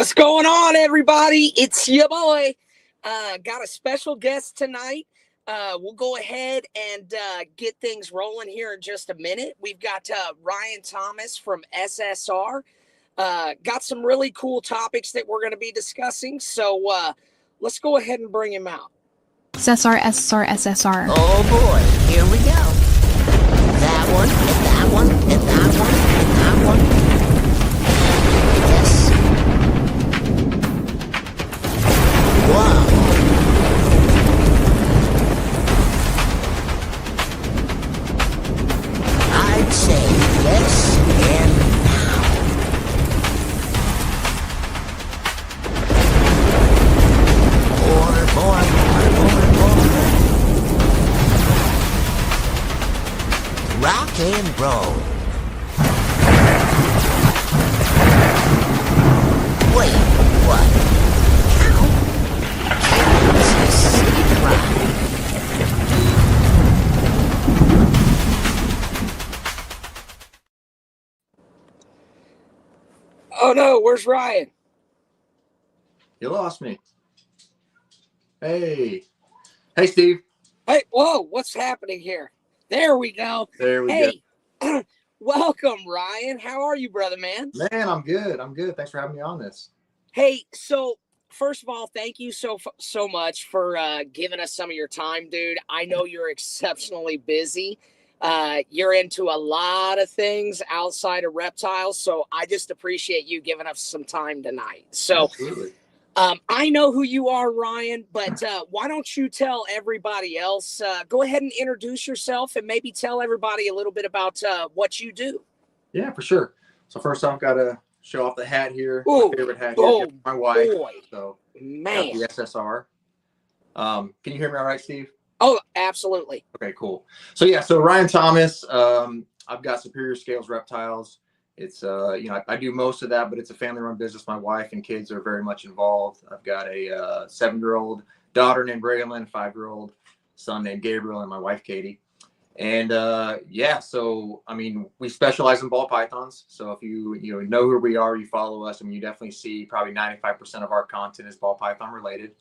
What's going on, everybody? It's your boy. Got a special guest tonight. We'll go ahead and get things rolling here in just a minute. We've got Ryan Thomas from SSR. Got some really cool topics that we're going to be discussing. So let's go ahead and bring him out. SSR, SSR, SSR. Oh boy, here we go. That one, hit that one, hit that one, hit that one. Yes. Wow. I'd say yes and now. Rock and roll. Wait, what? Cow? Kansas City Pride. Oh no, where's Ryan? You lost me. Hey, Steve. Hey, whoa, what's happening here? There we go. There we go. Welcome, Ryan. How are you, brother, man? Man, I'm good. Thanks for having me on this. Hey, so first of all, thank you so much for giving us some of your time, dude. I know you're exceptionally busy. You're into a lot of things outside of reptiles, so I just appreciate you giving us some time tonight. So, absolutely. I know who you are, Ryan, but why don't you tell everybody else? Go ahead and introduce yourself and maybe tell everybody a little bit about what you do. Yeah, for sure. So first off, got to show off the hat here. Ooh, my favorite hat here. My wife. Boy. So, man. The SSR. Can you hear me all right, Steve? Oh, absolutely. Okay, cool. So Ryan Thomas. I've got Superior Scales Reptiles. It's I do most of that, but it's a family-run business. My wife and kids are very much involved. I've got a 7-year-old daughter named Braylon, 5-year-old son named Gabriel, and my wife Katie. And so I mean, we specialize in ball pythons. So if you know who we are, you follow us, and you definitely see probably 95% of our content is ball python related.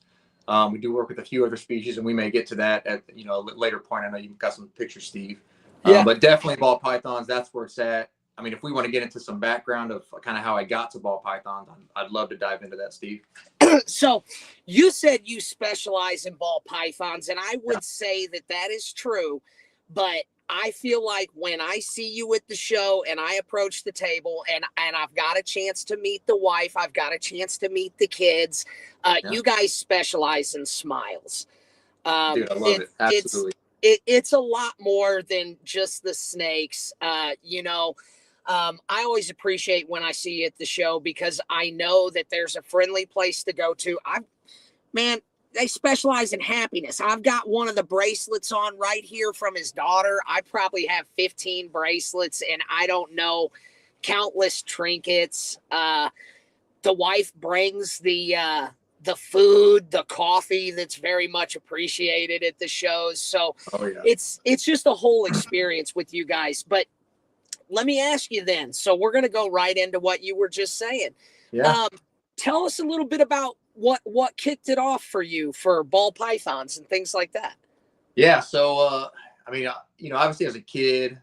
We do work with a few other species, and we may get to that at a later point. I know you've got some pictures, Steve. Yeah. But definitely ball pythons. That's where it's at. I mean, if we want to get into some background of kind of how I got to ball pythons, I'd love to dive into that, Steve. So you said you specialize in ball pythons, and I would say that is true. But I feel like when I see you at the show and I approach the table and I've got a chance to meet the wife, I've got a chance to meet the kids, you guys specialize in smiles. Dude, I love it. Absolutely. It's a lot more than just the snakes. I always appreciate when I see you at the show because I know that there's a friendly place to go to. They specialize in happiness. I've got one of the bracelets on right here from his daughter. I probably have 15 bracelets and I don't know, countless trinkets. The wife brings the food, the coffee that's very much appreciated at the shows. So it's just a whole experience with you guys. But let me ask you then. So we're going to go right into what you were just saying. Yeah. Tell us a little bit about what kicked it off for you for ball pythons and things like that. Yeah. So, obviously as a kid,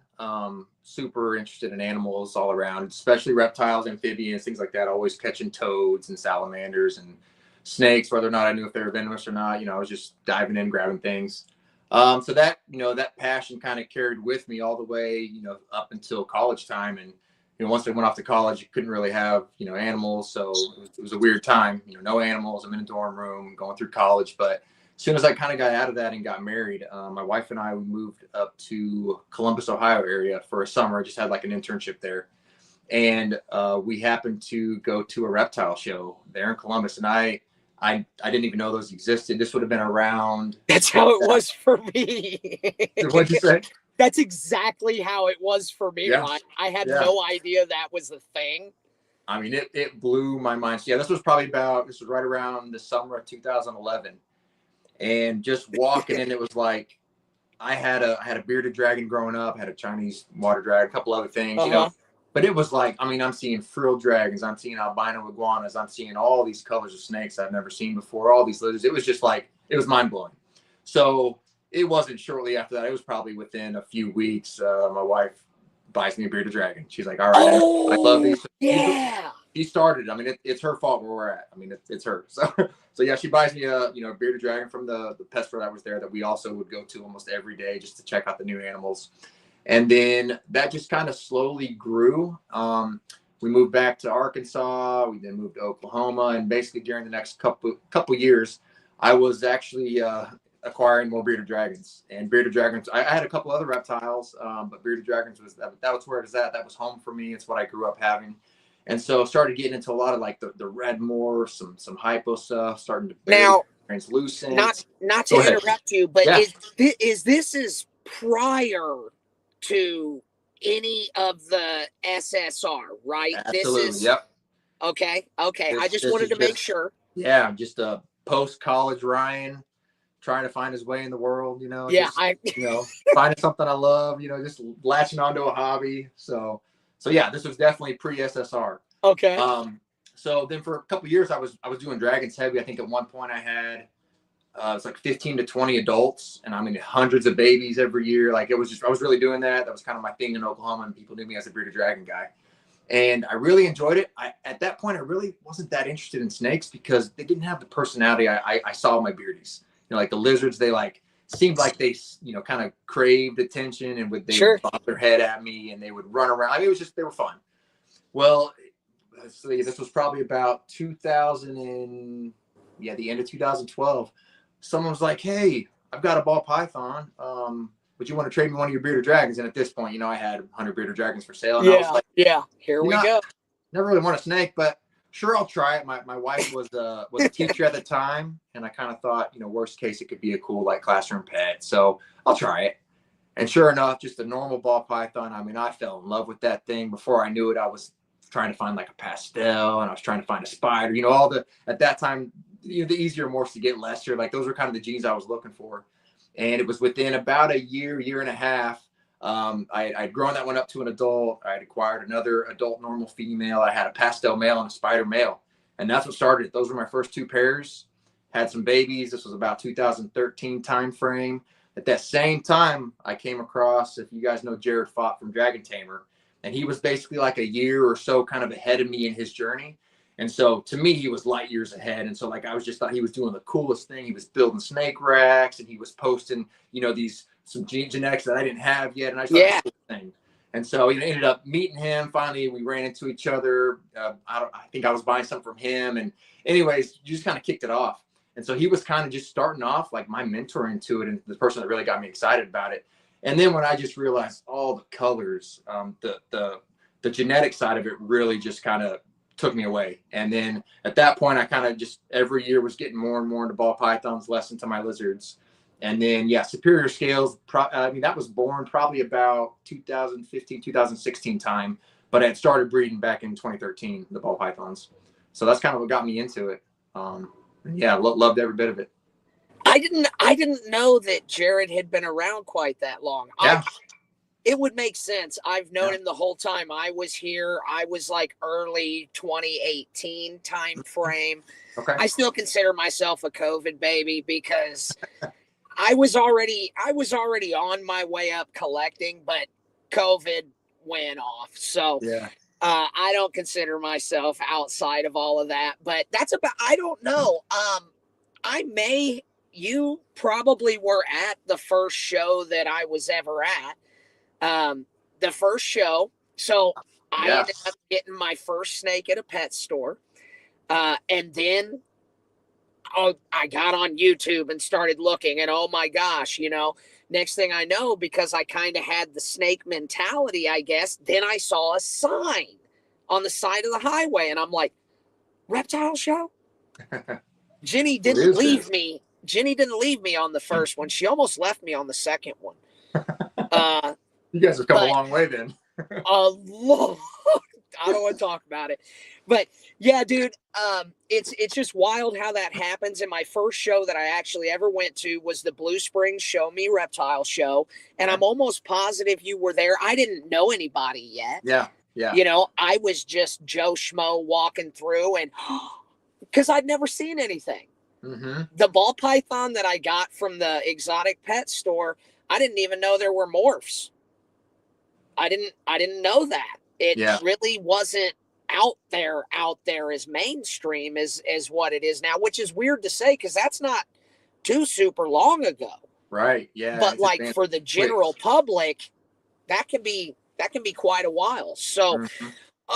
super interested in animals all around, especially reptiles, amphibians, things like that. Always catching toads and salamanders and snakes, whether or not I knew if they were venomous or not. I was just diving in, grabbing things. So that, that passion kind of carried with me all the way, up until college time. And, once I went off to college, you couldn't really have, animals. So it was a weird time, no animals. I'm in a dorm room going through college. But as soon as I kind of got out of that and got married, my wife and I, we moved up to Columbus, Ohio area for a summer. I just had like an internship there. And we happened to go to a reptile show there in Columbus. And I didn't even know those existed. This would have been around. That's how it was for me. What'd you say? That's exactly how it was for me. Yeah. I had no idea that was a thing. I mean, it blew my mind. So, yeah, this was right around the summer of 2011. And just walking in, it was like, I had a bearded dragon growing up, had a Chinese water dragon, a couple other things, But it was like, I mean, I'm seeing frilled dragons, I'm seeing albino iguanas, I'm seeing all these colors of snakes I've never seen before, all these lizards. It was just like, it was mind blowing. So it wasn't shortly after that. It was probably within a few weeks. My wife buys me a bearded dragon. She's like, all right, I love these. Yeah. She started. I mean, it's her fault where we're at. I mean, it's her. So yeah, she buys me a bearded dragon from the pet store that was there that we also would go to almost every day just to check out the new animals. And then that just kind of slowly grew. We moved back to Arkansas. We then moved to Oklahoma, and basically during the next couple years, I was actually acquiring more bearded dragons. And bearded dragons, I had a couple other reptiles, but bearded dragons that was where it was at. That was home for me. It's what I grew up having. And so started getting into a lot of like the red more, some hypo stuff, starting to now translucent. Not to interrupt you, but yeah. is this prior to any of the SSR, right? Absolutely. This is yep. Okay. I just wanted to make sure. Yeah, just a post-college Ryan trying to find his way in the world, Yeah, just, finding something I love, just latching onto a hobby. So yeah, this was definitely pre-SSR. Okay. So then for a couple of years I was doing dragons heavy. I think at one point I had it's like 15 to 20 adults, and I mean hundreds of babies every year. Like I was really doing that. That was kind of my thing in Oklahoma, and people knew me as a bearded dragon guy. And I really enjoyed it. At that point, I really wasn't that interested in snakes because they didn't have the personality I saw in my beardies. Like the lizards, they seemed like they, kind of craved attention, and would bob their head at me, and they would run around. I mean, it was just, they were fun. Well, so this was probably about the end of 2012. Someone was like, "Hey, I've got a ball python. Would you want to trade me one of your bearded dragons?" And at this point, I had 100 bearded dragons for sale. And I was like, here we go. Never really want a snake, but sure, I'll try it. My wife was a teacher at the time, and I kind of thought, worst case, it could be a cool classroom pet. So I'll try it. And sure enough, just a normal ball python. I mean, I fell in love with that thing. Before I knew it, I was trying to find a pastel, and I was trying to find a spider. At that time, the easier morphs to get lesser. Those were kind of the genes I was looking for. And it was within about a year and a half. I'd grown that one up to an adult. I'd acquired another adult normal female. I had a pastel male and a spider male. And that's what started it. Those were my first two pairs. Had some babies. This was about 2013 time frame. At that same time, I came across, if you guys know Jared Fott from Dragon Tamer, and he was basically a year or so kind of ahead of me in his journey. And so to me, he was light years ahead. And so I was just thought he was doing the coolest thing. He was building snake racks, and he was posting, some genetics that I didn't have yet. And I just thought it was a cool thing. And so ended up meeting him. Finally, we ran into each other. I think I was buying something from him. And anyways, just kind of kicked it off. And so he was kind of just starting off my mentor into it, and the person that really got me excited about it. And then when I just realized all the colors, the genetic side of it really just kind of took me away. And then at that point, I kind of just every year was getting more and more into ball pythons, less into my lizards. And then, Superior Scales, that was born probably about 2015, 2016 time, but I had started breeding back in 2013, the ball pythons. So that's kind of what got me into it. Loved every bit of it. I didn't know that Jared had been around quite that long. Yeah. It would make sense. I've known him the whole time I was here. I was early 2018 time frame. Okay. I still consider myself a COVID baby because I was already on my way up collecting, but COVID went off. So I don't consider myself outside of all of that. But I don't know. You probably were at the first show that I was ever at. The first show. So I ended up getting my first snake at a pet store. And then I got on YouTube and started looking, and oh my gosh, next thing I know, because I kind of had the snake mentality, I guess, then I saw a sign on the side of the highway, and I'm like, reptile show? Jenny didn't leave me. Jenny didn't leave me on the first one. She almost left me on the second one. You guys have come a long way then. I don't want to talk about it. But yeah, dude, it's just wild how that happens. And my first show that I actually ever went to was the Blue Springs Show Me Reptile show. And I'm almost positive you were there. I didn't know anybody yet. Yeah. Yeah. You know, I was just Joe Schmo walking through, and because I'd never seen anything. Mm-hmm. The ball python that I got from the exotic pet store, I didn't even know there were morphs. I didn't know that. It Yeah. really wasn't out there as mainstream as what it is now, which is weird to say because that's not too super long ago. Right. Yeah. But It's like advanced for the quick. general public, that can be quite a while. So Mm-hmm.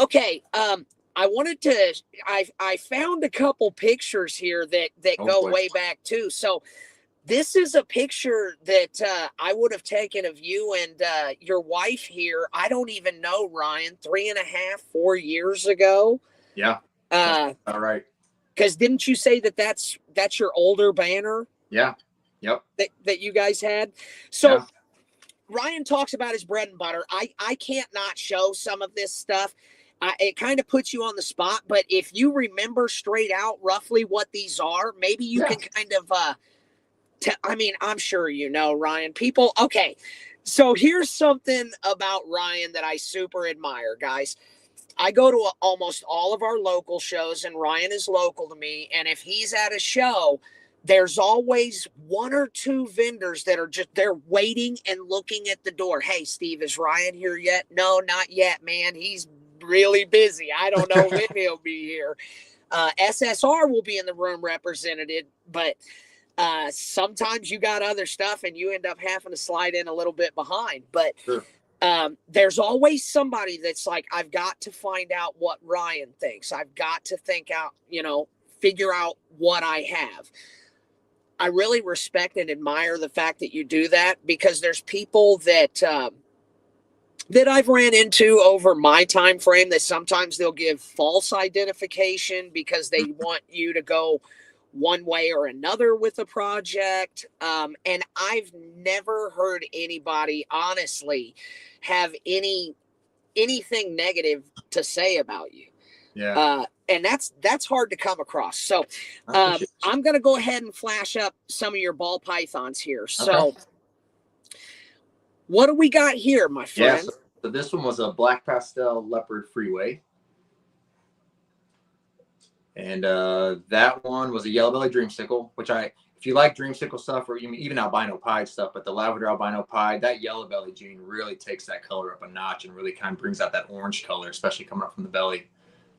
okay, I wanted to I found a couple pictures here that Oh go boy. way back too. So this is a picture that I would have taken of you and your wife here. I don't even know, Ryan, 3.5, 4 years ago. Yeah. All right. Because didn't you say that's your older banner Yeah. Yep. that you guys had? So Yeah. Ryan talks about his bread and butter. I can't not show some of this stuff. It kind of puts you on the spot, but if you remember straight out roughly what these are, maybe you can kind of I mean, I'm sure you know, Ryan. People, okay. So here's something about Ryan that I super admire, guys. I go to almost all of our local shows, and Ryan is local to me. And if he's at a show, there's always one or two vendors that are just they're waiting and looking at the door. Hey, Steve, is Ryan here yet? No, not yet, man. He's really busy. I don't know when he'll be here. SSR will be in the room represented, but sometimes you got other stuff and you end up having to slide in a little bit behind. But Sure. There's always somebody that's like, I've got to find out what Ryan thinks. I've got to figure out what I have. I really respect and admire the fact that you do that because there's people that I've ran into over my time frame that sometimes they'll give false identification because they want you to go one way or another with a project. And I've never heard anybody honestly have anything negative to say about you. Yeah. And that's hard to come across. So I appreciate it. I'm going to go ahead and flash up some of your ball pythons here. So Okay. what do we got here, my friend? Yeah. So this one was a black pastel leopard freeway. And that one was a yellow belly dreamsicle, which if you like dreamsicle stuff or even albino pied stuff, but the lavender albino pied, that yellow belly gene really takes that color up a notch and really kind of brings out that orange color, especially coming up from the belly.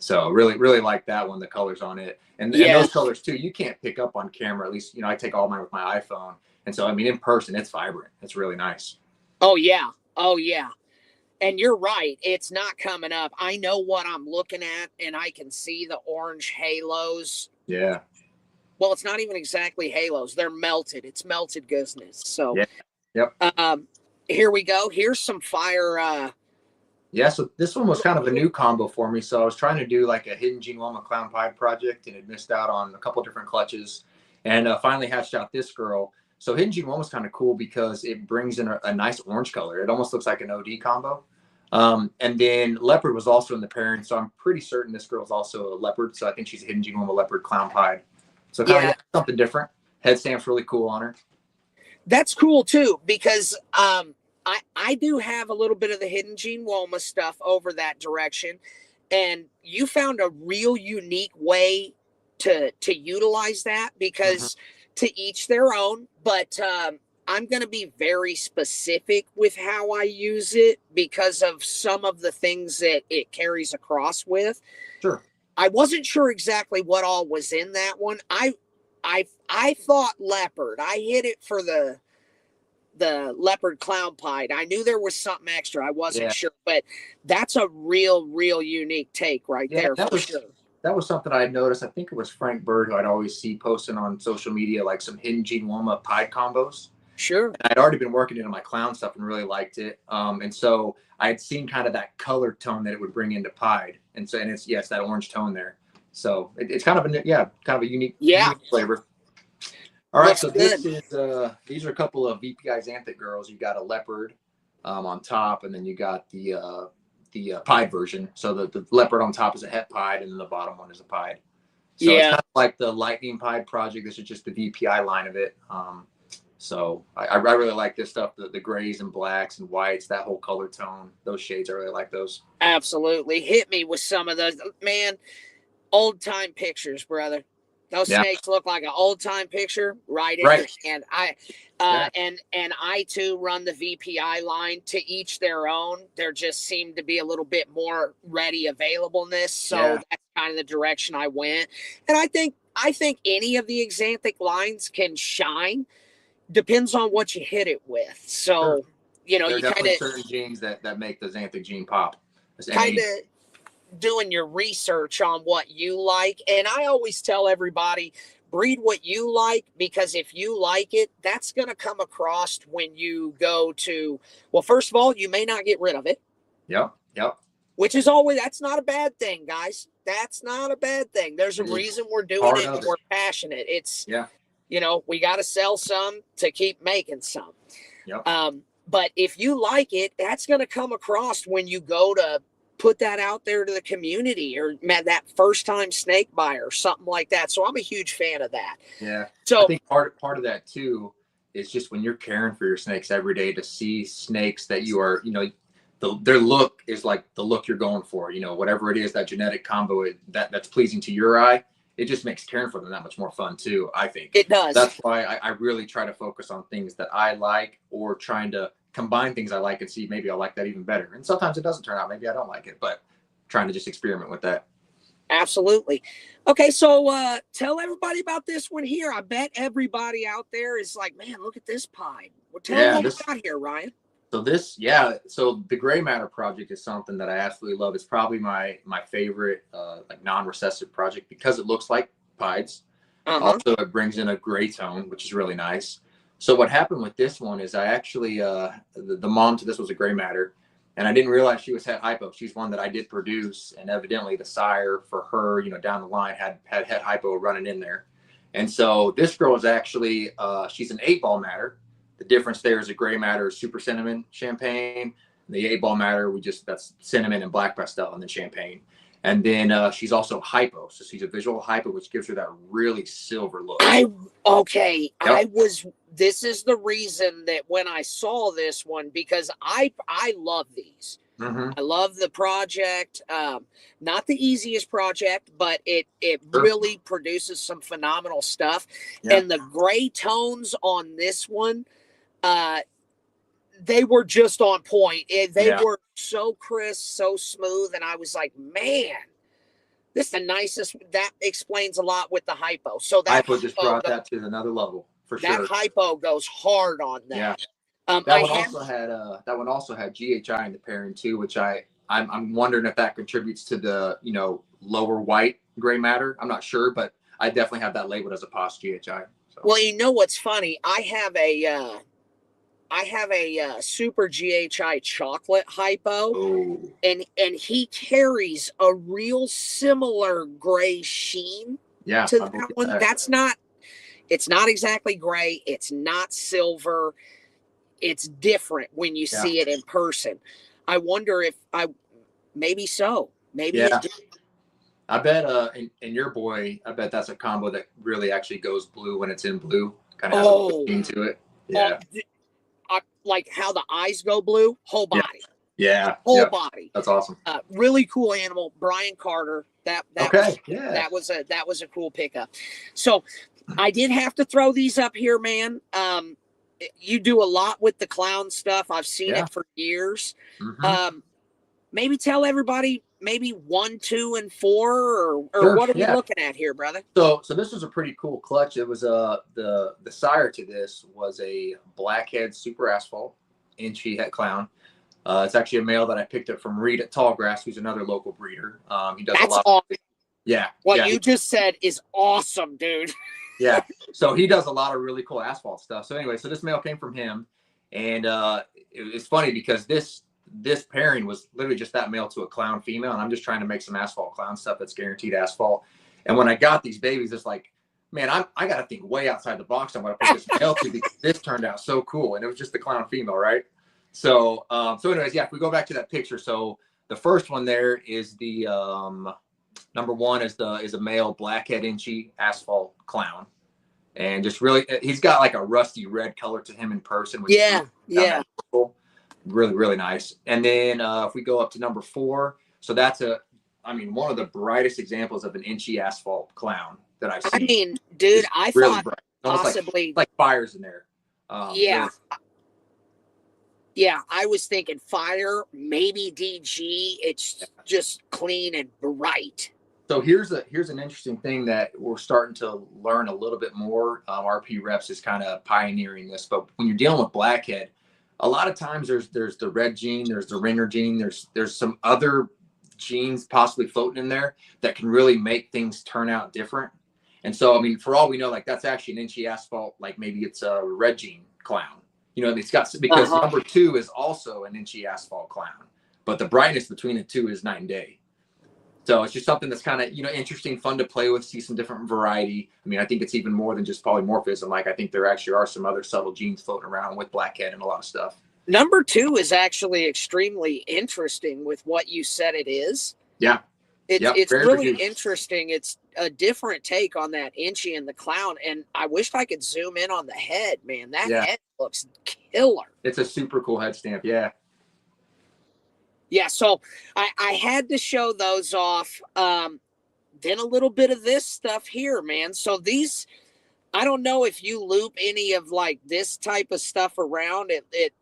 So really, really like that one, the colors on it. And those colors too, you can't pick up on camera. At least, I take all mine with my iPhone. And so, I mean, in person, it's vibrant. It's really nice. Oh, yeah. Oh, yeah. And you're right. It's not coming up. I know what I'm looking at, and I can see the orange halos. Yeah. Well, it's not even exactly halos. They're melted. It's melted goodness. So, yeah. Yep. Here we go. Here's some fire. Yeah, so this one was kind of a new combo for me. So I was trying to do like a hidden genome clown pied project and had missed out on a couple different clutches and finally hatched out this girl. So hidden genome was kind of cool because it brings in a nice orange color. It almost looks like an OD combo. And then leopard was also in the pairing. So I'm pretty certain this girl is also a leopard. So I think she's a hidden genome leopard clown pied. So kind of something different. Head stamp's really cool on her. That's cool too, because I do have a little bit of the hidden gene Woma stuff over that direction, and you found a real unique way to utilize that because to each their own. But I'm going to be very specific with how I use it because of some of the things that it carries across with. Sure. I wasn't sure exactly what all was in that one. I thought leopard. I hit it for the leopard clown pied. I knew there was something extra. I wasn't sure, but that's a real unique take right there for sure. That was something I had noticed. I think it was Frank Bird who I'd always see posting on social media, like some hidden gene Woma pied combos. Sure. And I'd already been working into my clown stuff and really liked it. And so I had seen kind of that color tone that it would bring into pied. And it's that orange tone there. So it's kind of a unique flavor. All right, so this is these are a couple of VPI Xanthic girls. You got a leopard on top, and then you got the pied version. So the leopard on top is a het pied, and then the bottom one is a pied. So it's kind of like the lightning pied project. This is just the VPI line of it. So I really like this stuff, the grays and blacks and whites, that whole color tone, those shades. I really like those. Absolutely. Hit me with some of those. Man, old time pictures, brother. Those Yeah. snakes look like an old time picture right in Right. your hand. And I too run the VPI line. To each their own. There just seemed to be a little bit more ready availableness, so that's kind of the direction I went. And I think any of the Xanthic lines can shine. Depends on what you hit it with. So Sure. you know, There are you kind definitely of certain genes that make the Xanthic gene pop. kind of doing your research on what you like. And I always tell everybody, breed what you like, because if you like it, that's going to come across when you go to, well, first of all, you may not get rid of it. Yep. Which is always, that's not a bad thing, guys. That's not a bad thing. There's a reason we're doing it. And we're passionate. It's, you know, we got to sell some to keep making some. Yep. But if you like it, that's going to come across when you go to put that out there to the community, or that first time snake buyer or something like that. So I'm a huge fan of that. Yeah. So I think part of that too is just when you're caring for your snakes every day, to see snakes that you are, you know, their look is like the look you're going for, you know, whatever it is, that genetic combo that's pleasing to your eye, it just makes caring for them that much more fun too, I think. It does. That's why I really try to focus on things that I like, or trying to combine things I like and see maybe I like that even better. And sometimes it doesn't turn out, maybe I don't like it, but trying to just experiment with that. Absolutely. Okay, so tell everybody about this one here. I bet everybody out there is like, man, look at this pie. Well, tell them what we got here, Ryan. So so the Gray Matter project is something that I absolutely love. It's probably my favorite like non-recessive project, because it looks like pieds. Also, it brings in a gray tone, which is really nice. So what happened with this one is I actually the mom to this was a Gray Matter, and I didn't realize she was het hypo. She's one that I did produce, and evidently the sire for her, you know, down the line had het hypo running in there. And so this girl is actually she's an 8-ball matter. The difference there is a Gray Matter is super cinnamon champagne. The 8-ball matter, that's cinnamon and black pastel and then champagne. And then she's also hypo. So she's a visual hypo, which gives her that really silver look. This is the reason that when I saw this one, because I love these. I love the project. Not the easiest project, but it really produces some phenomenal stuff. And the gray tones on this one, they were just on point. They were so crisp, so smooth, and I was like, man, this is the nicest. That explains a lot with the hypo. So that hypo just brought that to another level for sure. That hypo goes hard on that. That one also had GHI in the pairing too, which I'm wondering if that contributes to the, you know, lower white Gray Matter. I'm not sure, but I definitely have that labeled as a POS GHI. So. Well, you know what's funny? I have a super GHI chocolate hypo, and he carries a real similar gray sheen to that one. It's not exactly gray. It's not silver. It's different when you see it in person. I wonder if maybe so. Maybe it did. I bet in your boy, I bet that's a combo that really actually goes blue when it's in blue. Kind of has a sheen to it. Yeah. Like how the eyes go blue, whole body. Yeah. Whole body. That's awesome. Really cool animal. Brian Carter. That was a cool pickup. So I did have to throw these up here, man. You do a lot with the clown stuff. I've seen it for years. Maybe tell everybody maybe 1, 2, and 4, or sure, what are we looking at here, brother? So this was a pretty cool clutch. It was the sire to this was a blackhead super asphalt inchy het clown. It's actually a male that I picked up from Reed at Tallgrass, who's another local breeder. He does a lot. Awesome. What you just said is awesome, dude. So he does a lot of really cool asphalt stuff. So anyway, so this male came from him, and it's funny because this pairing was literally just that male to a clown female, and I'm just trying to make some asphalt clown stuff that's guaranteed asphalt. And when I got these babies, it's like, man, I got to think way outside the box on what I put this male to, because this turned out so cool, and it was just the clown female, right? So anyways, if we go back to that picture, so the first one there is the number one is a male blackhead inchy asphalt clown, and just really, he's got like a rusty red color to him in person, which Yeah, yeah. cool. Really, really nice. And then if we go up to number 4, so that's one of the brightest examples of an inchy asphalt clown that I've I seen. mean, dude, It's I really thought bright. Almost possibly like fires in there. yeah. Really. Yeah, I was thinking fire, maybe DG. It's just clean and bright. So here's an interesting thing that we're starting to learn a little bit more. RP Reps is kind of pioneering this, but when you're dealing with blackhead, a lot of times there's the red gene, there's the ringer gene, there's some other genes possibly floating in there that can really make things turn out different. And so, I mean, for all we know, like that's actually an inchy asphalt, like maybe it's a red gene clown. You know, it's got, because number 2 is also an inchy asphalt clown, but the brightness between the two is night and day. So it's just something that's kind of, interesting, fun to play with, see some different variety. I mean, I think it's even more than just polymorphism. Like, I think there actually are some other subtle genes floating around with blackhead and a lot of stuff. Number 2 is actually extremely interesting with what you said it is. Yeah. It's really interesting. It's a different take on that inchy and the clown. And I wish I could zoom in on the head, man. That head looks killer. It's a super cool head stamp. Yeah. Yeah. So I had to show those off. Then a little bit of this stuff here, man. So these, I don't know if you loop any of like this type of stuff around it.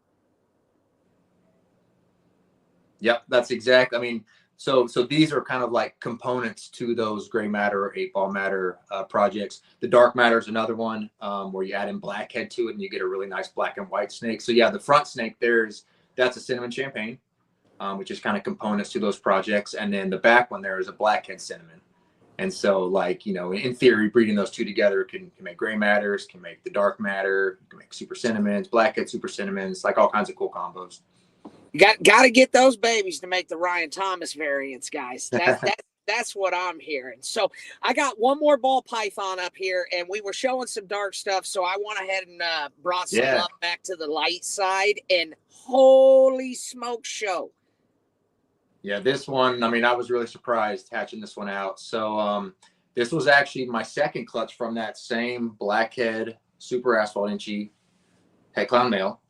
Yep. That's exact. I mean, So these are kind of like components to those gray matter or 8-ball matter projects. The dark matter is another one where you add in blackhead to it and you get a really nice black and white snake. So yeah, the front snake that's a cinnamon champagne, which is kind of components to those projects. And then the back one there is a blackhead cinnamon. And so like, in theory, breeding those two together can make gray matters, can make the dark matter, can make super cinnamons, blackhead super cinnamons, like all kinds of cool combos. Got to get those babies to make the Ryan Thomas variants, guys. That's what I'm hearing. So I got one more ball python up here, and we were showing some dark stuff. So I went ahead and brought some up back to the light side, and holy smoke show. Yeah, this one, I mean, I was really surprised hatching this one out. So this was actually my second clutch from that same blackhead super asphalt inchy head clown male.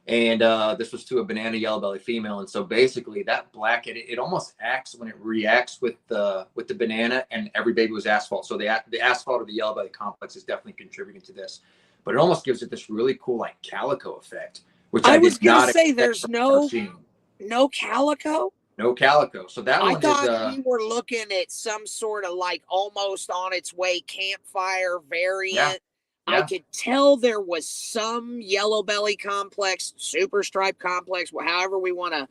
And this was to a banana yellow belly female. And so basically that blackhead, it almost acts when it reacts with the banana, and every baby was asphalt. So the asphalt or the yellow belly complex is definitely contributing to this. But it almost gives it this really cool like calico effect, which I was going to say there's no calico. No calico. So that one thought you were looking at some sort of like almost on its way campfire variant. Yeah. I could tell there was some yellow belly complex, super stripe complex, however we want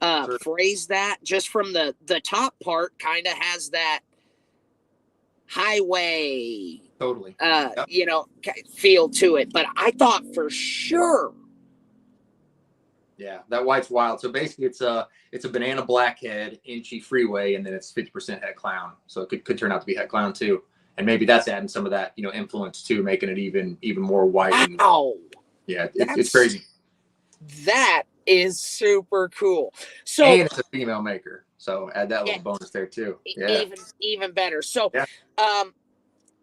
to phrase that. Just from the top part, kind of has that highway, totally, feel to it. But I thought for sure. Yeah, that white's wild. So basically, it's a banana blackhead, inchy freeway, and then it's 50% head clown. So it could turn out to be head clown too. And maybe that's adding some of that, influence too, making it even more white. Wow. Yeah, it's crazy. That is super cool. So, and it's a female maker, so add that little bonus there too. Yeah, even better. So,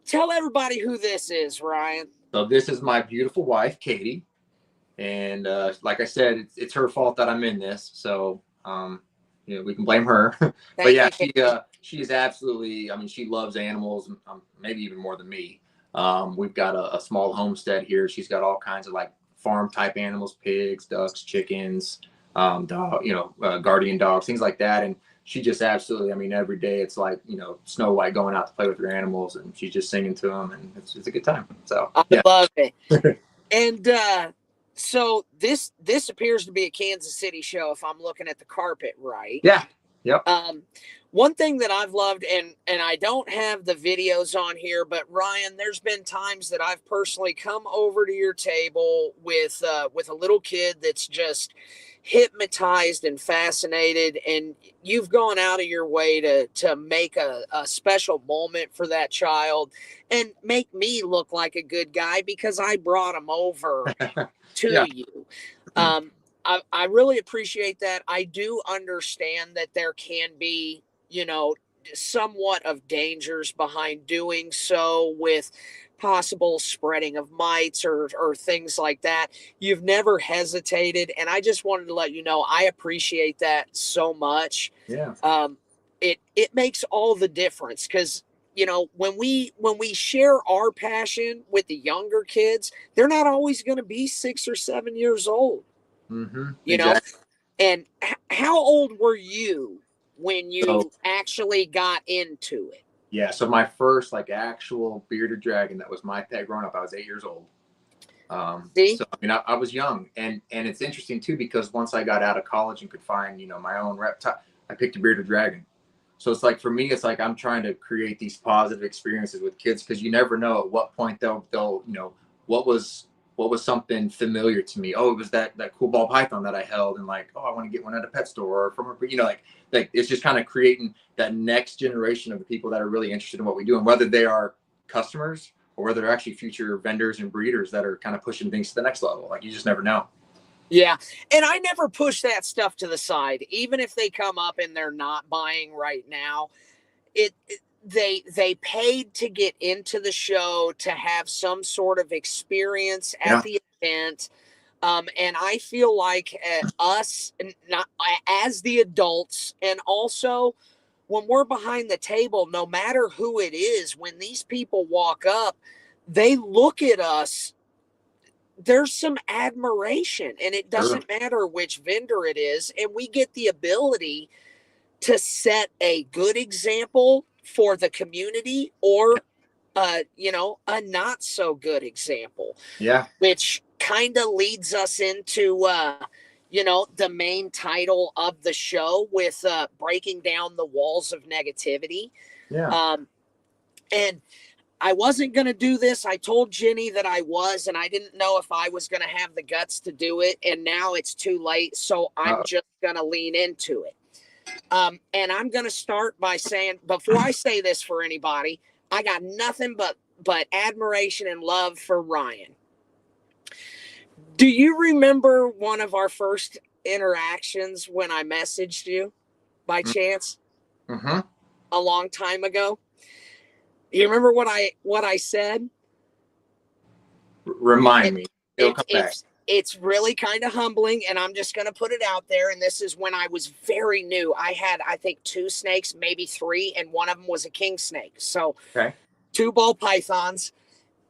tell everybody who this is, Ryan. So this is my beautiful wife, Katie, and like I said, it's her fault that I'm in this. So, we can blame her. But yeah, she is absolutely, I mean, she loves animals, maybe even more than me. We've got a small homestead here. She's got all kinds of like farm type animals, pigs, ducks, chickens, guardian dogs, things like that. And she just absolutely, I mean, every day it's like, Snow White going out to play with her animals, and she's just singing to them, and it's a good time. So I love it. And, so this appears to be a Kansas City show if I'm looking at the carpet right. Yeah. Yep. One thing that I've loved, and I don't have the videos on here, but Ryan, there's been times that I've personally come over to your table with a little kid that's just hypnotized and fascinated, and you've gone out of your way to make a special moment for that child and make me look like a good guy because I brought him over to you. I really appreciate that. I do understand that there can be, somewhat of dangers behind doing so with possible spreading of mites or things like that. You've never hesitated. And I just wanted to let you know, I appreciate that so much. Yeah. It makes all the difference, because when we share our passion with the younger kids, they're not always going to be 6 or 7 years old. Mm-hmm. you know Exactly. and how old were you when you So, actually got into it? yeah. So my first like actual bearded dragon that was my pet growing up, I was 8 years old. See? So I mean, I was young, and it's interesting too because once I got out of college and could find my own reptile, I picked a bearded dragon. So it's like for me, it's like I'm trying to create these positive experiences with kids because you never know at what point they'll what was something familiar to me. Oh, it was that cool ball python that I held, and like, oh, I want to get one at a pet store or from a like it's just kind of creating that next generation of the people that are really interested in what we do, and whether they are customers or whether they're actually future vendors and breeders that are kind of pushing things to the next level. Like you just never know. Yeah. And I never push that stuff to the side, even if they come up and they're not buying right now. They paid to get into the show to have some sort of experience at the event. And I feel like us, not as the adults, and also when we're behind the table, no matter who it is, when these people walk up, they look at us, there's some admiration, and it doesn't matter which vendor it is. And we get the ability to set a good example for the community, or a not so good example. Yeah. Which kind of leads us into the main title of the show with breaking down the walls of negativity. Yeah. And I wasn't going to do this. I told Jenny that I was, and I didn't know if I was going to have the guts to do it. And now it's too late. So I'm just going to lean into it. And I'm going to start by saying, before I say this for anybody, I got nothing but admiration and love for Ryan. Do you remember one of our first interactions when I messaged you by chance? Mm-hmm. A long time ago? You remember what I said? Remind me. It'll come back. It's really kind of humbling, and I'm just going to put it out there. And this is when I was very new. I had, I think, 2 snakes, maybe 3, and one of them was a king snake. So 2 ball pythons.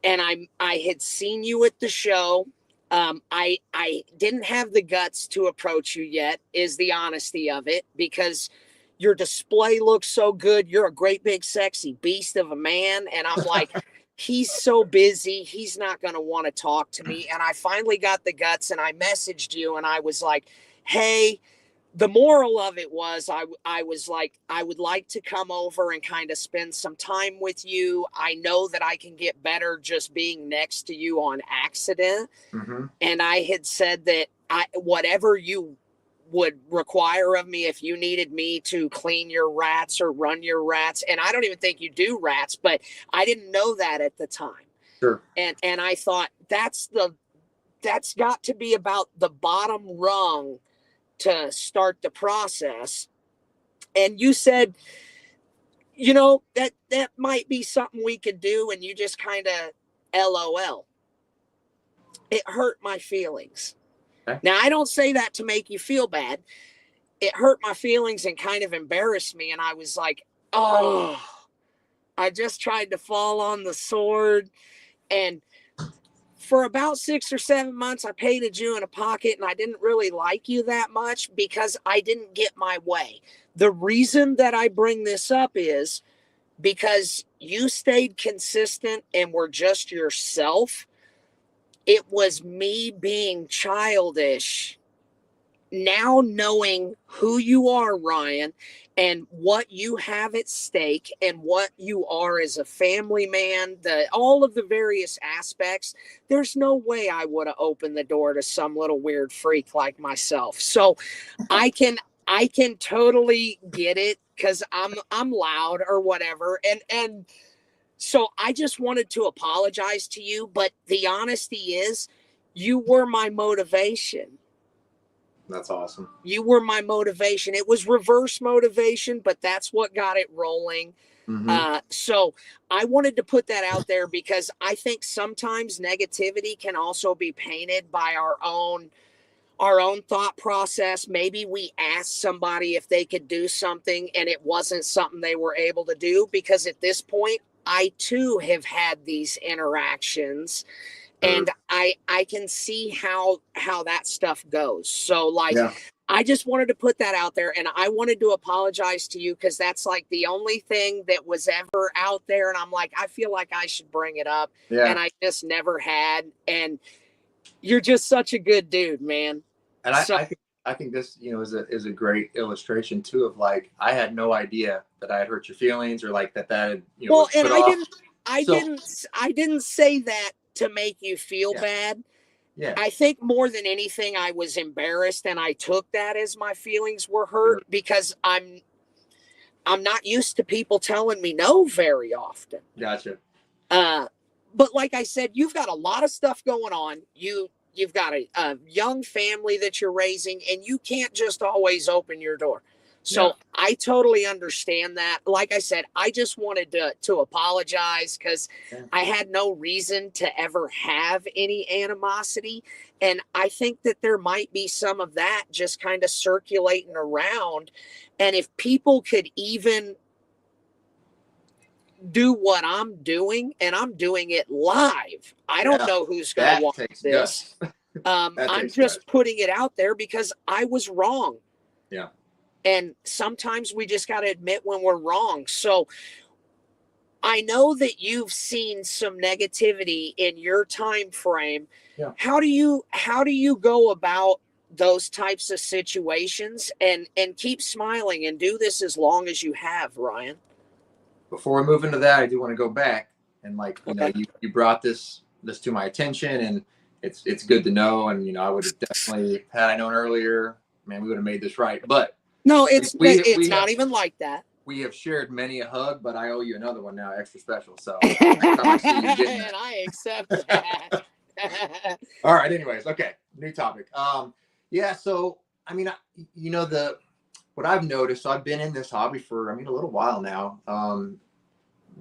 And I had seen you at the show. I didn't have the guts to approach you yet, is the honesty of it, because your display looks so good. You're a great big sexy beast of a man. And I'm like, he's so busy, he's not going to want to talk to me. And I finally got the guts, and I messaged you, and I was like, hey, the moral of it was, I was like, I would like to come over and kind of spend some time with you. I know that I can get better just being next to you on accident. Mm-hmm. And I had said that whatever you would require of me, if you needed me to clean your rats or run your rats, and I don't even think you do rats, but I didn't know that at the time. Sure. And I thought that's got to be about the bottom rung to start the process. And you said, that might be something we could do. And you just kind of LOL. It hurt my feelings. Okay. Now, I don't say that to make you feel bad. It hurt my feelings and kind of embarrassed me. And I was like, oh, I just tried to fall on the sword. And for about 6 or 7 months, I painted you in a pocket, and I didn't really like you that much because I didn't get my way. The reason that I bring this up is because you stayed consistent and were just yourself. It was me being childish. Now knowing who you are, Ryan, and what you have at stake and what you are as a family man, all of the various aspects, there's no way I would have opened the door to some little weird freak like myself. So I can totally get it, because I'm loud or whatever. And so I just wanted to apologize to you, but the honesty is, you were my motivation. That's awesome. You were my motivation. It was reverse motivation, but that's what got it rolling. So I wanted to put that out there because I think sometimes negativity can also be painted by our own thought process. Maybe we asked somebody if they could do something and it wasn't something they were able to do, because at this point I too have had these interactions, and I can see how that stuff goes. So like, Yeah. I just wanted to put that out there, and I wanted to apologize to you because that's like the only thing that was ever out there, and I'm like, I feel like I should bring it up, Yeah. and I just never had. And you're just such a good dude, man. And So, I think this, is a great illustration too of like, I had no idea that I had hurt your feelings or like that had, well, was and put off. I didn't say that to make you feel Yeah. bad. Yeah. I think more than anything, I was embarrassed, and I took that as my feelings were hurt because I'm not used to people telling me no very often. Gotcha. But like I said, you've got a lot of stuff going on. You've got a young family that you're raising, and you can't just always open your door. So Yeah. I totally understand that. Like I said, I just wanted to apologize because I had no reason to ever have any animosity. And I think that there might be some of that just kind of circulating around. And if people could even do what I'm doing, and I'm doing it live, I don't know who's going to watch this. I'm just putting it out there because I was wrong. Yeah. And sometimes we just got to admit when we're wrong. So I know that you've seen some negativity in your time frame. Yeah. How do you go about those types of situations and keep smiling and do this as long as you have, Ryan? Before we move into that, I do want to go back and like, Okay. you brought this to my attention, and it's good to know. And, I would have definitely, had I known earlier, man, we would have made this right. But no, it's we not have, even like that. We have shared many a hug, but I owe you another one now, extra special. So next time I see you, you're getting that. And I accept that. All right. Anyways, okay. New topic. Yeah. So I mean, what I've noticed. So I've been in this hobby for a little while now.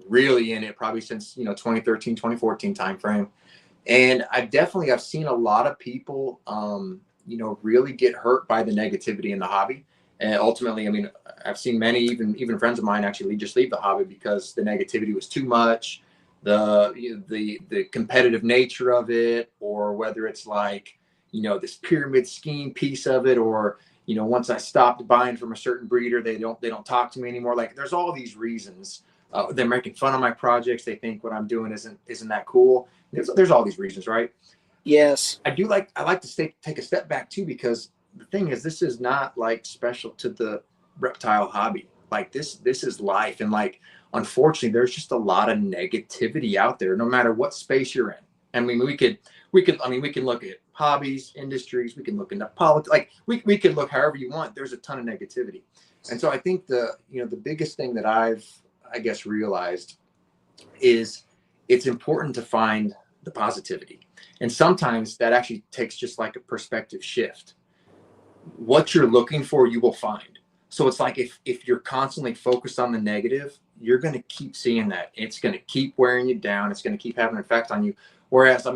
Really in it probably since 2013, 2014 timeframe, and I've seen a lot of people really get hurt by the negativity in the hobby. And ultimately, I've seen many, even friends of mine, actually just leave the hobby because the negativity was too much, the competitive nature of it, or whether it's like, this pyramid scheme piece of it, or once I stopped buying from a certain breeder, they don't talk to me anymore. Like, there's all these reasons. They're making fun of my projects. They think what I'm doing isn't that cool. There's all these reasons, right? Yes. I like to take a step back too, because the thing is, this is not like special to the reptile hobby. Like this is life. And like, unfortunately, there's just a lot of negativity out there, no matter what space you're in. We can look at hobbies, industries, we can look into politics, like we can look however you want. There's a ton of negativity. And so I think the biggest thing that I've, realized is it's important to find the positivity. And sometimes that actually takes just like a perspective shift. What you're looking for, you will find. So it's like, if you're constantly focused on the negative, you're going to keep seeing that. It's going to keep wearing you down. It's going to keep having an effect on you. Whereas,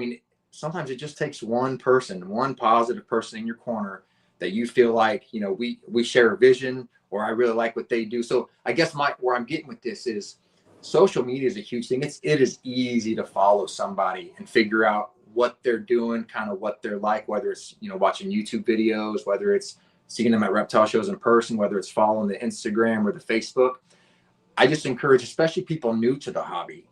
sometimes it just takes one positive person in your corner that you feel like, we share a vision, or I really like what they do. So I guess where I'm getting with this is, social media is a huge thing. It is easy to follow somebody and figure out what they're doing, kind of what they're like, whether it's, watching YouTube videos, whether it's seeing them at reptile shows in person, whether it's following the Instagram or the Facebook. I just encourage, especially people new to the hobby,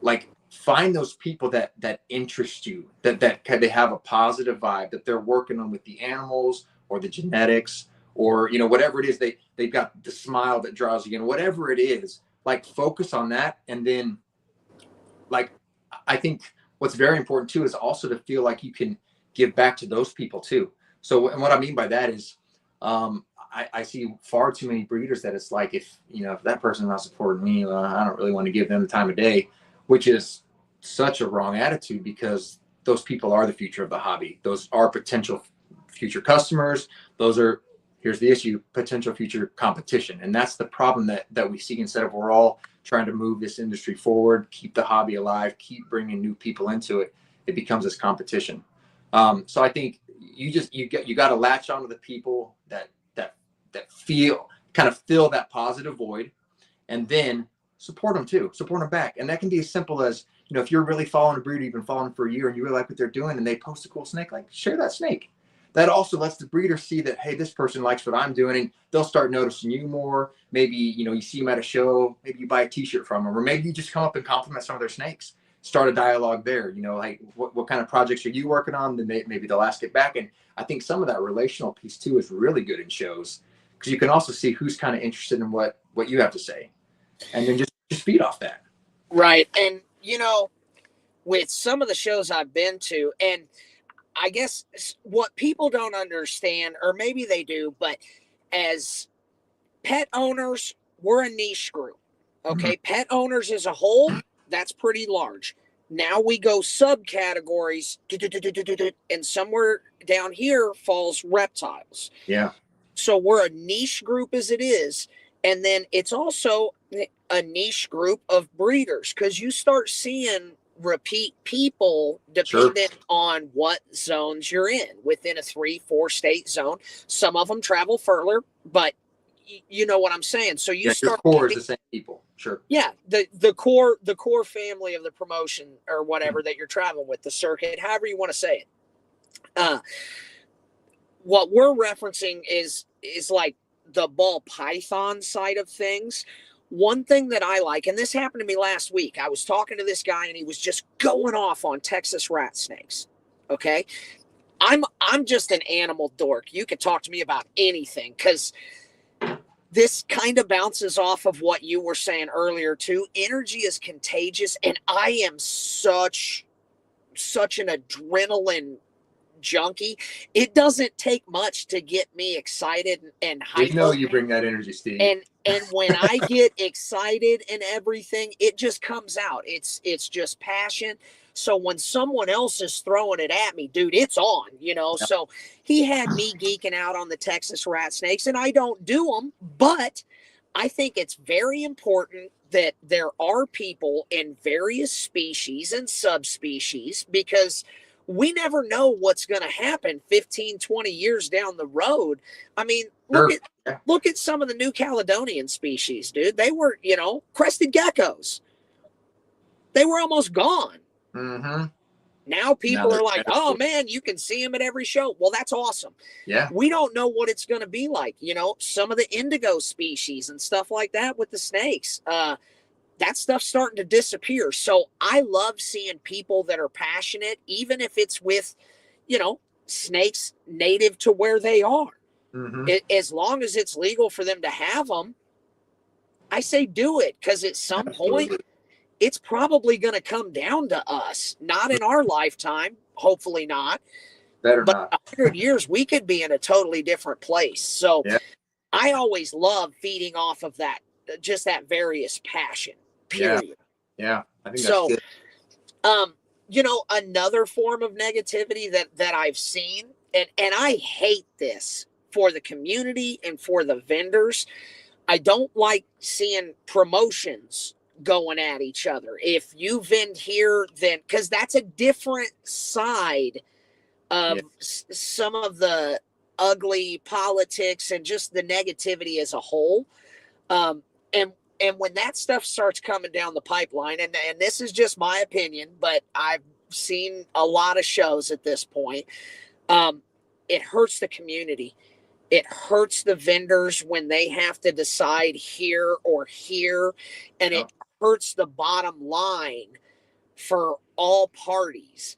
like, find those people that interest you, that they have a positive vibe, that they're working on with the animals or the genetics, or, whatever it is, they've got the smile that draws you in, whatever it is, like, focus on that. And then, like, I think what's very important too is also to feel like you can give back to those people too. So, and what I mean by that is, I see far too many breeders that it's like, if that person's not supporting me, I don't really want to give them the time of day, which is such a wrong attitude, because those people are the future of the hobby. Those are potential future customers. Those are, here's the issue: potential future competition. And that's the problem that we see. Instead of we're all trying to move this industry forward, keep the hobby alive, keep bringing new people into it, it becomes this competition. So I think you got to latch onto the people that feel kind of fill that positive void, and then support them back. And that can be as simple as, you know, if you're really following a breeder, you've been following for a year and you really like what they're doing and they post a cool snake, like share that snake. That also lets the breeder see that, hey, this person likes what I'm doing, and they'll start noticing you more. Maybe, you know, you see them at a show, maybe you buy a t-shirt from them, or maybe you just come up and compliment some of their snakes. Start a dialogue there, you know, like what kind of projects are you working on? Then maybe they'll ask it back. And I think some of that relational piece too is really good in shows, because you can also see who's kind of interested in what you have to say, and then just feed off that. Right. And, you know, with some of the shows I've been to, and I guess what people don't understand, or maybe they do, but as pet owners, we're a niche group. Okay. Mm-hmm. Pet owners as a whole, that's pretty large. Now we go subcategories, and somewhere down here falls reptiles. Yeah. So we're a niche group as it is. And then it's also a niche group of breeders, because you start seeing repeat people dependent on what zones you're in within a 3-4 state zone. Some of them travel further, but you know what I'm saying. So you start your core is the same people. Sure. Yeah. The core family of the promotion or whatever that you're traveling with, the circuit, however you want to say it. What we're referencing is like the ball python side of things. One thing that I like, and this happened to me last week, I was talking to this guy and he was just going off on Texas rat snakes. Okay. I'm just an animal dork. You could talk to me about anything, because this kind of bounces off of what you were saying earlier too. Energy is contagious, and I am such an adrenaline junkie. It doesn't take much to get me excited and hyped. You know, you bring that energy, Steve. And when I get excited and everything, it just comes out. It's just passion. So when someone else is throwing it at me, dude, it's on, you know. Yep. So he had me geeking out on the Texas rat snakes, and I don't do them, but I think it's very important that there are people in various species and subspecies, because we never know what's going to happen 15, 20 years down the road. I mean, look at some of the New Caledonian species, dude. They were, you know, crested geckos. They were almost gone. Mm-hmm. Now people are like, oh, man, you can see them at every show. Well, that's awesome. Yeah. We don't know what it's going to be like. You know, some of the indigo species and stuff like that with the snakes. That stuff's starting to disappear. So I love seeing people that are passionate, even if it's with, you know, snakes native to where they are. Mm-hmm. As long as it's legal for them to have them, I say do it, because at some point it's probably going to come down to us. Not in our lifetime, hopefully not. Better but not. 100 years, we could be in a totally different place. So I always love feeding off of that, just that various passion. Period. Yeah. I think that's good. You know, another form of negativity that I've seen, and I hate this for the community and for the vendors. I don't like seeing promotions going at each other. If you vend here, then, because that's a different side of some of the ugly politics and just the negativity as a whole. And when that stuff starts coming down the pipeline, and this is just my opinion, but I've seen a lot of shows at this point, it hurts the community. It hurts the vendors when they have to decide here or here, and it hurts the bottom line for all parties.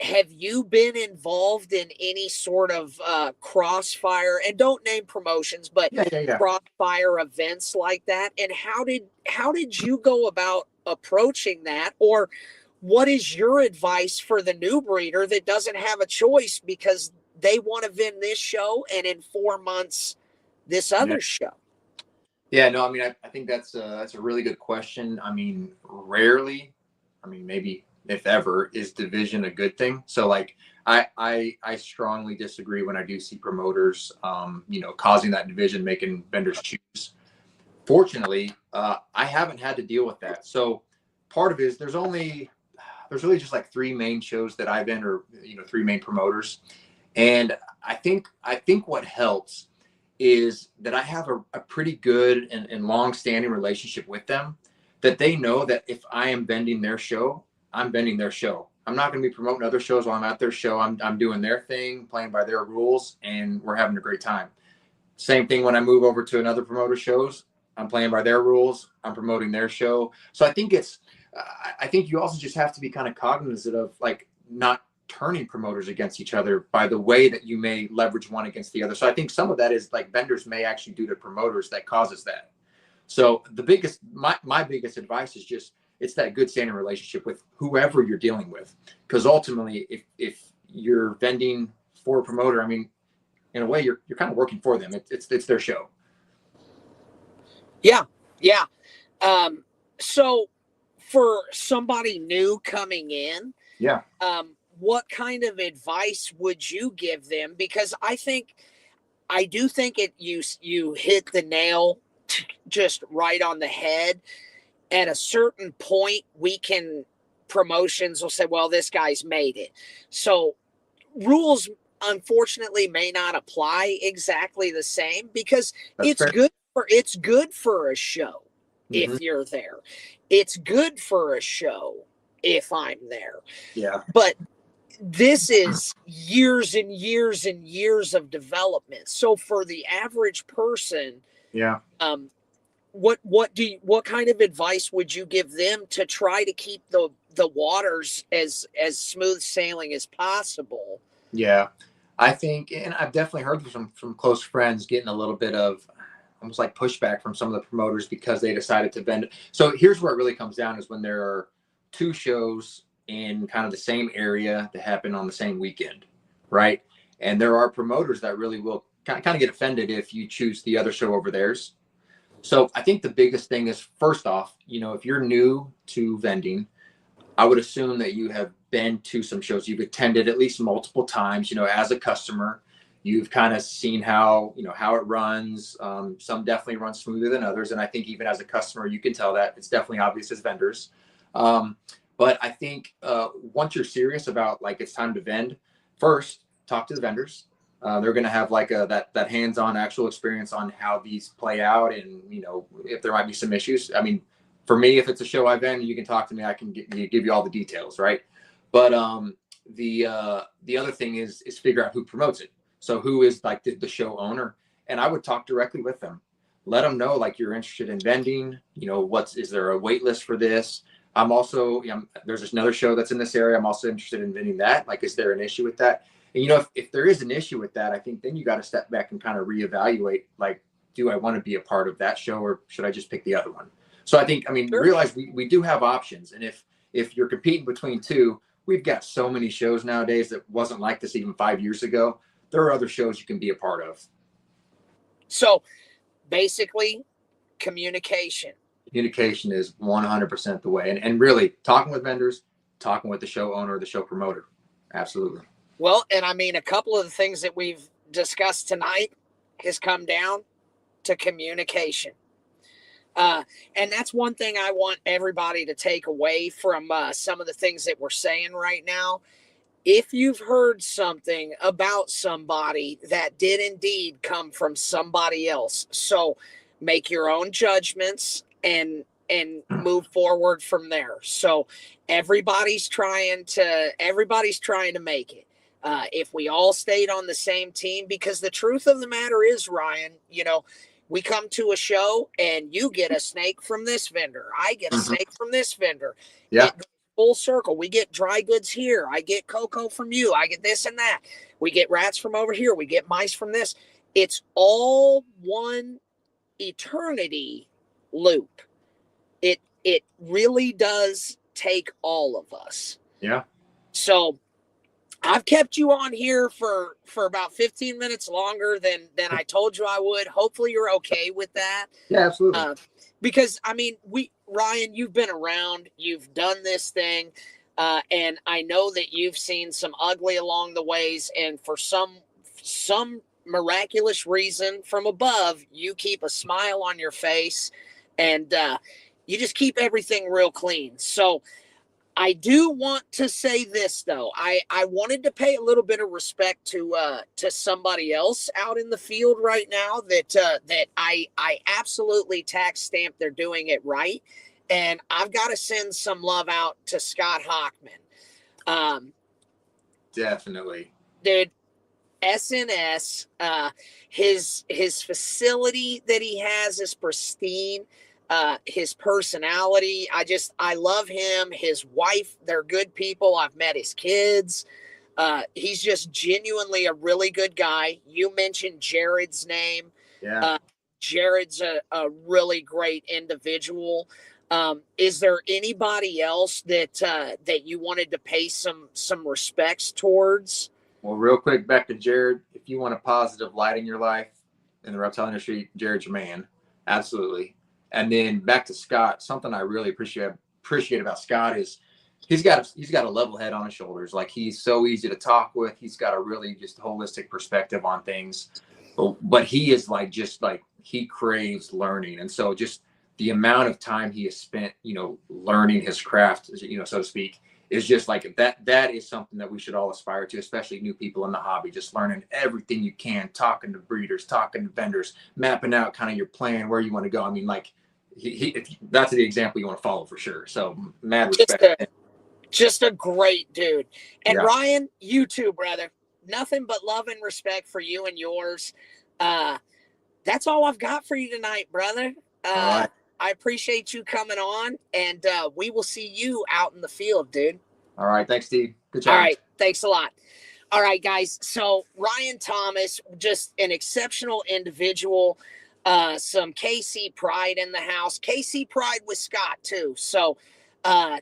Have you been involved in any sort of crossfire, and don't name promotions, but crossfire events like that? And how did you go about approaching that? Or what is your advice for the new breeder that doesn't have a choice because they want to vend this show and in 4 months this other show? Yeah, no, I mean, I think that's a really good question. I mean, rarely, maybe if ever, is division a good thing? So like, I strongly disagree when I do see promoters, causing that division, making vendors choose. Fortunately, I haven't had to deal with that. So part of it is there's really just like three main shows that I've been, or three main promoters, and I think what helps is that I have a pretty good and long-standing relationship with them, that they know that if I am vending their show, I'm vending their show. I'm not going to be promoting other shows while I'm at their show. I'm doing their thing, playing by their rules, and we're having a great time. Same thing when I move over to another promoter shows. I'm playing by their rules. I'm promoting their show. So I think you also just have to be kind of cognizant of like not turning promoters against each other by the way that you may leverage one against the other. So I think some of that is like vendors may actually do to promoters that causes that. So my biggest advice is just, it's that good standing relationship with whoever you're dealing with. Because ultimately, if you're vending for a promoter, I mean, in a way, you're kind of working for them. It's their show. Yeah. So for somebody new coming in, yeah, what kind of advice would you give them? Because I do think you hit the nail just right on the head. At a certain point, promotions will say, well, this guy's made it. So rules, unfortunately, may not apply exactly the same, because it's good for a show. Mm-hmm. If you're there, it's good for a show if I'm there. Yeah. But this is years and years and years of development. So for the average person, yeah. What kind of advice would you give them to try to keep the waters as smooth sailing as possible? Yeah, I think, and I've definitely heard from close friends getting a little bit of almost like pushback from some of the promoters because they decided to bend it. So here's where it really comes down, is when there are two shows in kind of the same area that happen on the same weekend, right? And there are promoters that really will kind of get offended if you choose the other show over theirs. So I think the biggest thing is, first off, if you're new to vending, I would assume that you have been to some shows. You've attended at least multiple times, as a customer. You've kind of seen how it runs. Some definitely run smoother than others. And I think even as a customer, you can tell that. It's definitely obvious as vendors. But I think once you're serious about like it's time to vend, first talk to the vendors. They're going to have like that hands-on actual experience on how these play out, and if there might be some issues. I mean, for me, if it's a show I vend, you can talk to me. I can give you all the details, right? But the other thing is figure out who promotes it. So who is like the show owner, and I would talk directly with them. Let them know like you're interested in vending. Is there a wait list for this? I'm also, there's another show that's in this area. I'm also interested in vending that. Like, is there an issue with that? And if there is an issue with that, I think then you got to step back and kind of reevaluate, like, do I want to be a part of that show, or should I just pick the other one? So I think, sure. Realize we do have options. And if you're competing between two, we've got so many shows nowadays that wasn't like this even 5 years ago. There are other shows you can be a part of. So basically, communication. Communication is 100% the way. And really talking with vendors, talking with the show owner, the show promoter. Absolutely. Well, and a couple of the things that we've discussed tonight has come down to communication. And that's one thing I want everybody to take away from some of the things that we're saying right now. If you've heard something about somebody, that did indeed come from somebody else. So make your own judgments and move forward from there. So everybody's trying to make it. If we all stayed on the same team, because the truth of the matter is, Ryan, we come to a show and you get a snake from this vendor. I get a snake from this vendor. Yeah. Full circle. We get dry goods here. I get cocoa from you. I get this and that. We get rats from over here. We get mice from this. It's all one eternity loop. It really does take all of us. Yeah. So I've kept you on here for about 15 minutes longer than I told you I would. Hopefully you're okay with that. Yeah, absolutely. Because Ryan, you've been around, you've done this thing. And I know that you've seen some ugly along the ways, and for some miraculous reason from above, you keep a smile on your face, and you just keep everything real clean. So I do want to say this though. I wanted to pay a little bit of respect to somebody else out in the field right now that I absolutely tax stamp they're doing it right. And I've got to send some love out to Scott Hockman. Definitely. Dude, SNS, his facility that he has is pristine. His personality, I love him. His wife, they're good people. I've met his kids. He's just genuinely a really good guy. You mentioned Jared's name. Yeah. Jared's a really great individual. Is there anybody else that you wanted to pay some respects towards? Well, real quick, back to Jared. If you want a positive light in your life in the reptile industry, Jared's your man. Absolutely. And then back to Scott. Something I really appreciate about Scott is he's got a level head on his shoulders. Like, he's so easy to talk with. He's got a really just holistic perspective on things. But he is he craves learning. And so just the amount of time he has spent, learning his craft, so to speak, is just like that is something that we should all aspire to, especially new people in the hobby, just learning everything you can, talking to breeders, talking to vendors, mapping out kind of your plan, where you want to go. I mean, like, that's the example you want to follow for sure. So mad respect. Just a great dude. And Yeah. Ryan, you too, brother. Nothing but love and respect for you and yours. That's all I've got for you tonight, brother. All right. I appreciate you coming on, and we will see you out in the field, dude. All right. Thanks, Steve. Good job. All right. Thanks a lot. All right, guys. So Ryan Thomas, just an exceptional individual. Some KC pride in the house. KC pride with Scott, too. So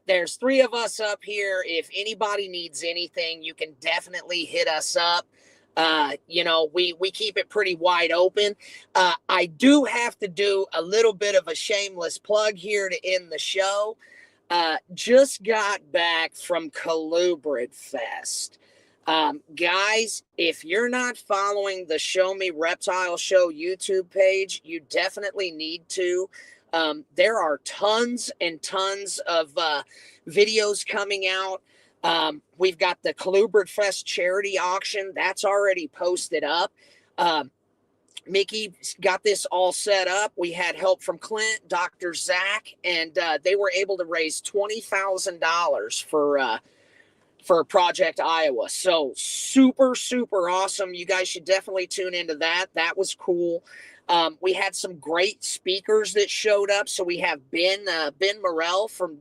there's three of us up here. If anybody needs anything, you can definitely hit us up. We keep it pretty wide open. I do have to do a little bit of a shameless plug here to end the show. Just got back from Colubrid Fest. Guys, if you're not following the Show Me Reptile Show YouTube page, you definitely need to. There are tons and tons of videos coming out. We've got the Colubrid Fest charity auction that's already posted up. Mickey got this all set up. We had help from Clint, Dr. Zach, and they were able to raise $20,000 for Project Iowa. So super, super awesome. You guys should definitely tune into that. That was cool. We had some great speakers that showed up. So we have Ben Morrell from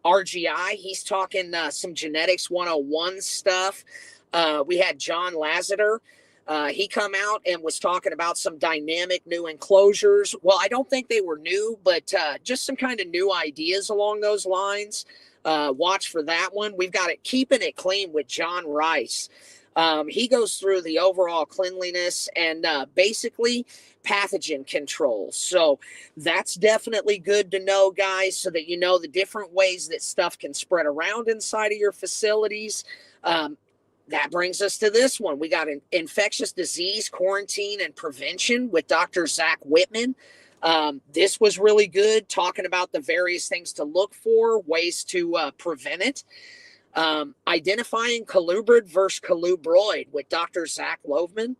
RGI. He's talking some genetics 101 stuff. We had John Lasseter. He come out and was talking about some dynamic new enclosures. Well, I don't think they were new, but just some kind of new ideas along those lines. Watch for that one. We've got it Keeping It Clean with John Rice. He goes through the overall cleanliness and basically pathogen control. So that's definitely good to know, guys, so that you know the different ways that stuff can spread around inside of your facilities. That brings us to this one. We got an infectious disease quarantine and prevention with Dr. Zach Whitman. This was really good, talking about the various things to look for, ways to prevent it. Identifying colubrid versus colubroid with Dr. Zach Loveman.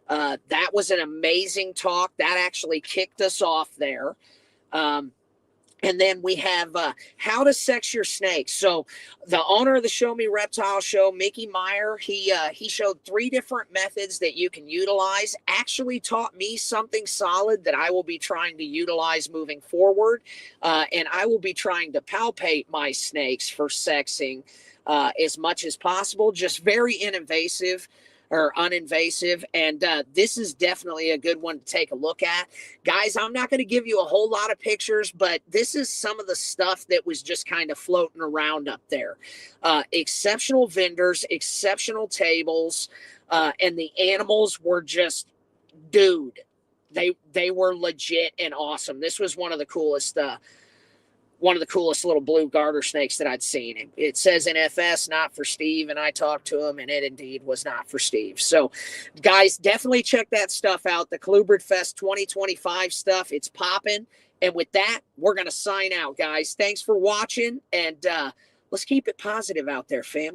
That was an amazing talk. That actually kicked us off there. And then we have how to sex your snakes. So the owner of the Show Me Reptile Show, Mickey Meyer, he showed 3 different methods that you can utilize. Actually taught me something solid that I will be trying to utilize moving forward. And I will be trying to palpate my snakes for sexing as much as possible. Just very uninvasive. And this is definitely a good one to take a look at. Guys, I'm not going to give you a whole lot of pictures, but this is some of the stuff that was just kind of floating around up there. Exceptional vendors, exceptional tables, and the animals were just, dude, they were legit and awesome. This was one of the coolest one of the coolest little blue garter snakes that I'd seen. It says NFS, not for Steve, and I talked to him, and it indeed was not for Steve. So, guys, definitely check that stuff out. The Colubrid Fest 2025 stuff, it's popping. And with that, we're going to sign out, guys. Thanks for watching, and let's keep it positive out there, fam.